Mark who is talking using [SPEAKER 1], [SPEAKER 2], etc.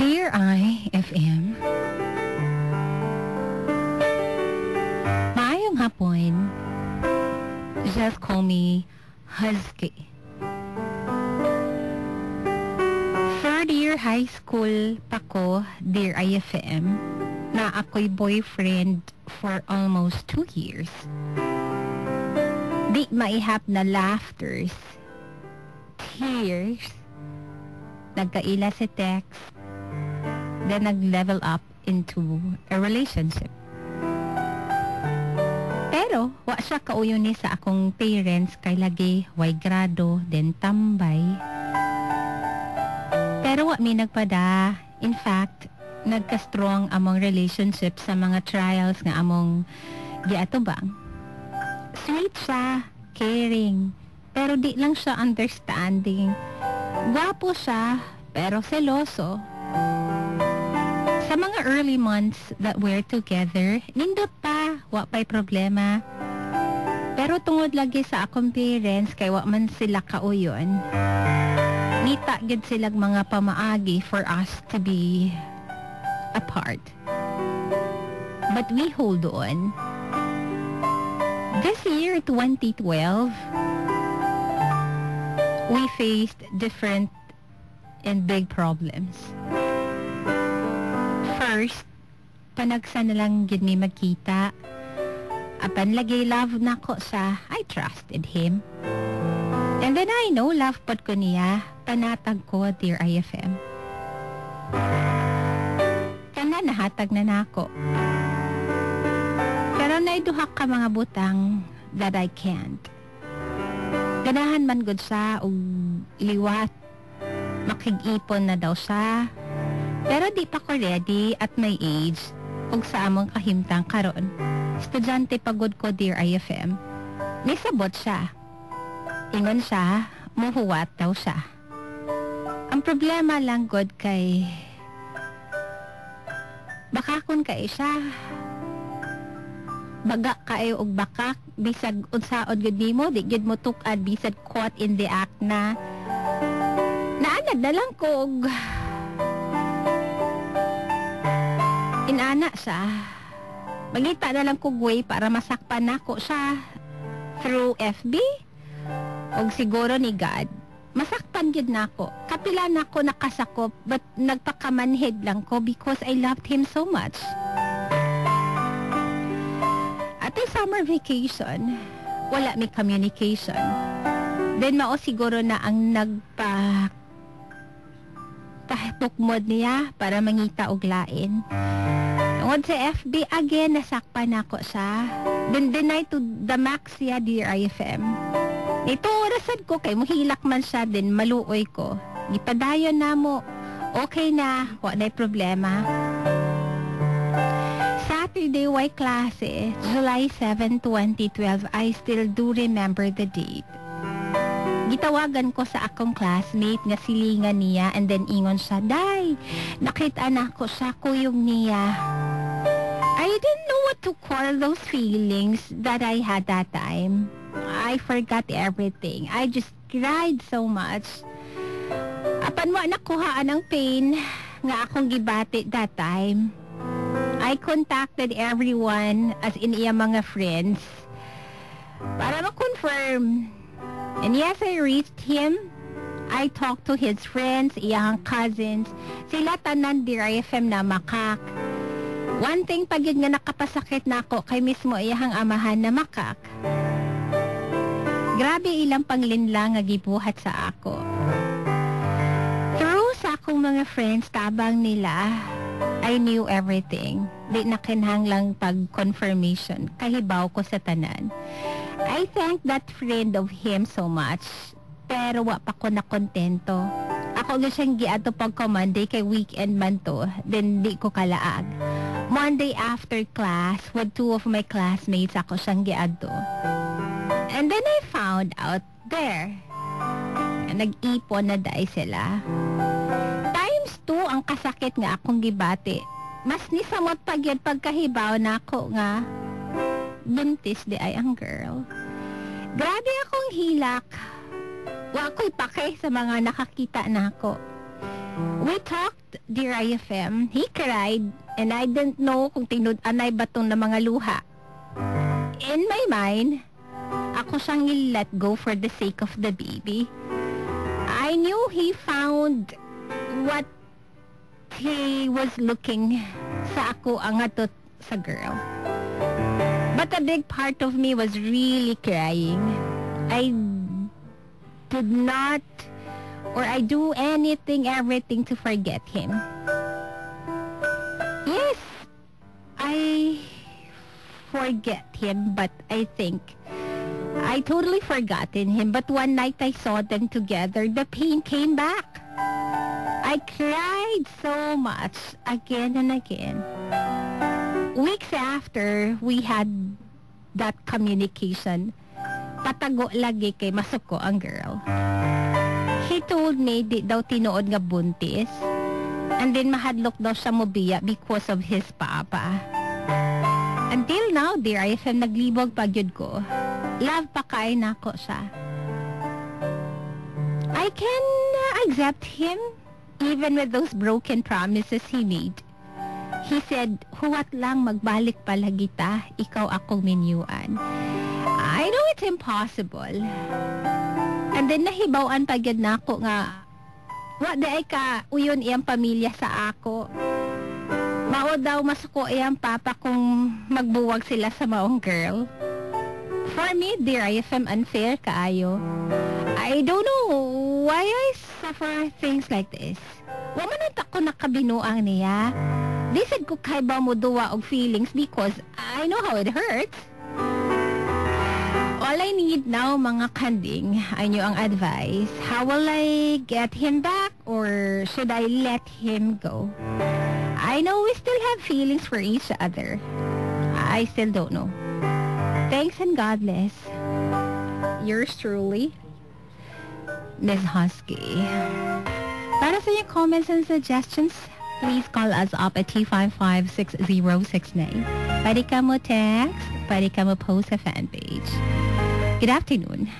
[SPEAKER 1] Dear IFM, maayong hapon. Just call me Husky. Third year high school pa ko, Dear IFM, na ako'y boyfriend for almost 2 years. Di maihap na laughters, tears, nagkaila si text, then nag-level up into a relationship. Pero, wa siya kauyo ni sa akong parents kay lagi, way grado, then tambay. Pero wa mi nagpada. In fact, nagka-strong among relationship sa mga trials nga among giatubang. Sweet siya, caring, pero di lang siya understanding. Gwapo siya, pero seloso. Sa mga early months that we're together, nindot pa, wa pa'y problema. Pero tungod lagi sa akong parents, kay wa man sila kauyon. Nita gid silang mga pamaagi for us to be apart. But we hold on. This year, 2012, we faced different and big problems. First, panagsa na lang gid mi magkita. Apan lagi love na ko sa I trusted him. And then I know love pod ko niya. Panatag ko, Dear IFM. Kana nahatag na nako. Pero naiduhak ka mga butang that I can't. Ganahan man gud sa og liwat. Makig-ipon na daw siya. Pero di pa ko ready at my age ug sa among kahimtang karon. Estudyante pagod ko, Dear IFM. Nisabot siya. Ingon siya, muhuwat daw siya. Ang problema lang gud kay bakakon kay siya. Baga kayo og bakak bisag unsaon gud nimo di gid mo tukad bisag caught in the act na naanad na lang ko og inana siya. Magita na lang ko way para masakpan nako siya through FB og siguro ni God. Masakpan gid nako. Kapila nako nakasakop but nagpakamanhid lang ko because I loved him so much. At the summer vacation, wala may communication. Then mao siguro na ang patukmod niya para mangita og lain. Tungod sa FB again, nasakpan ako siya. Then deny to the max siya, Dear IFM. Ito orasan ko kay mohilak man siya din maluoy ko. Gipadayon na mo. Okay na, wala problema. Saturday Y klase, July 7, 2012. I still do remember the date. Gitawagan ko sa akong classmate nga silingan niya and then ingon siya, Day, nakita na ko sa kuyog niya. I didn't know what to call those feelings that I had that time. I forgot everything. I just cried so much. Apan mo nakuhaan ng pain nga akong gibati that time. I contacted everyone as in iya mga friends para ma-confirm. And yes, I reached him. I talked to his friends, iyang cousins. Sila tanan, Dear IFM, na makak. One thing pagid nga nakapasakit na ako kay mismo iyang amahan na makak. Grabe ilang panglinlang nga gibuhat sa ako. Through sa akong mga friends, tabang nila, I knew everything. Di na kinahanglang pag-confirmation. Kahibaw ko sa tanan. I thank that friend of him so much. Pero wa pa ko na kontento. Ako nga siyang giato pagka Monday kay weekend man to. Then di ko kalaag. Monday after class, with 2 of my classmates ako siyang giato. And then I found out there. Nag-ipon na dahi sila. Times 2 ang kasakit nga akong gibati. Mas nisamot pagyad pagkahibaw na ako nga buntis di ay ang girl. Grabe akong hilak. Wa ko'y pake sa mga nakakita na ako. We talked, dear IFM. He cried, and I didn't know kung tinud-anay ba tong na mga luha. In my mind, ako siyang let go for the sake of the baby. I knew he found what he was looking sa ako ang atot sa girl. But a big part of me was really crying. I did not, or I do anything, everything to forget him. Yes, I forget him, but I think I totally forgotten him. But one night I saw them together, the pain came back. I cried so much again and again. Weeks after we had that communication, patago lagi kay masuko ang girl. He told me di daw tinuod nga buntis, and then mahadlok daw siya mobiya because of his papa. Until now, dear IFM, naglibog pagyud ko. Love pa kay nako siya. I can accept him even with those broken promises he made. He said, huwat lang magbalik pala kita, ikaw akong minyuan. I know it's impossible. And then nahibawan pagyud nako nga, wa daay ka uyon iyang pamilya sa ako. Mao daw masuko iyang papa kung magbuwag sila sa maong girl. For me, dear IFM, unfair kaayo. I don't know why I suffer things like this. Wa man ko nakabinuang niya. Di sad ko kay ba mo duwa og feelings because I know how it hurts. All I need now, mga kanding, ay nyo ang advice. How will I get him back or should I let him go? I know we still have feelings for each other. I still don't know. Thanks and God bless. Yours truly, Ms. Husky. Para sa inyong comments and suggestions, please call us up at 255-6069. Pwede ka mo text, pwede ka mo post sa fan page. Good afternoon.